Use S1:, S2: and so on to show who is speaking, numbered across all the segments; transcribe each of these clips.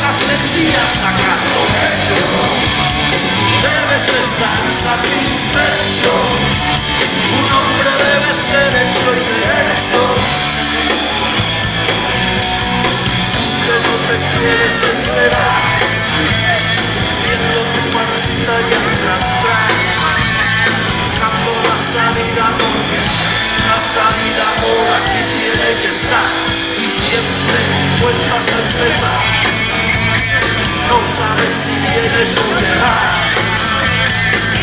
S1: pasas el día sacando pecho, debes estar satisfecho. Un hombre debe ser hecho y derecho. Que no te quieres enterar, viendo tu marchita y atrás, buscando la salida, porque la salida por aquí tiene que estar, y siempre vuelvas a empezar. No sabes si vienes o te vas,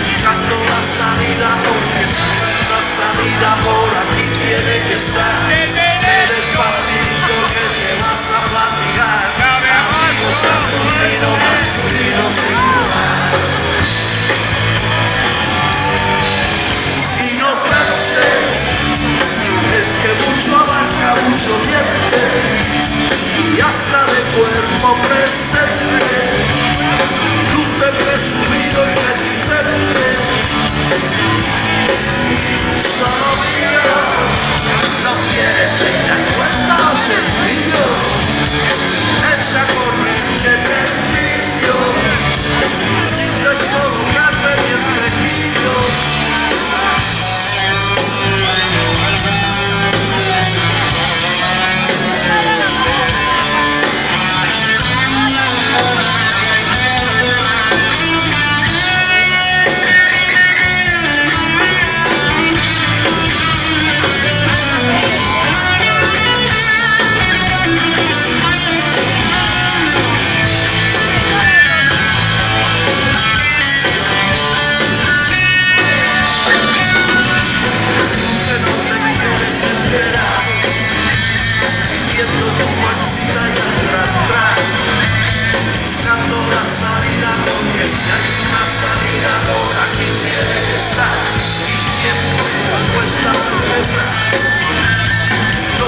S1: buscando la salida, porque la salida por aquí tiene que estar. Despacito que te vas a platicar, amigos al término masculino singular. Inocente, el que mucho abarca, mucho miente, y hasta de cuerpo presente, luce presumido y reticente. Solo mía, no tienes leña y cuenta o sencillo, echa a correr que te pillo, sin descolocarme ni el flequillo.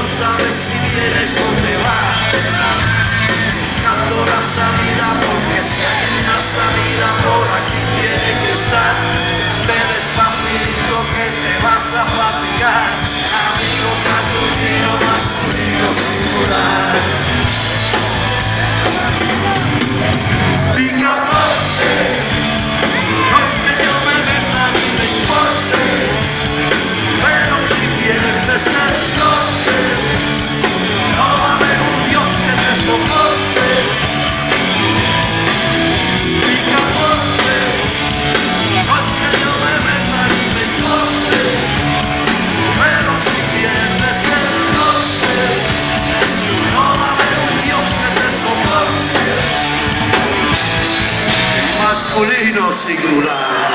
S1: Sabes si vienes o te vas, buscando la salida, porque si hay una salida por aquí tiene que estar. Ve despacito que te vas a fatigar, amigos al término masculino singular. Picaporte, no es que yo me meta ni me importe, pero si pierdes el norte, no va a haber un Dios que te soporte. Picaporte, no es que yo me meta ni me importe, pero si pierdes el norte, no va a haber un Dios que te soporte. Masculino singular.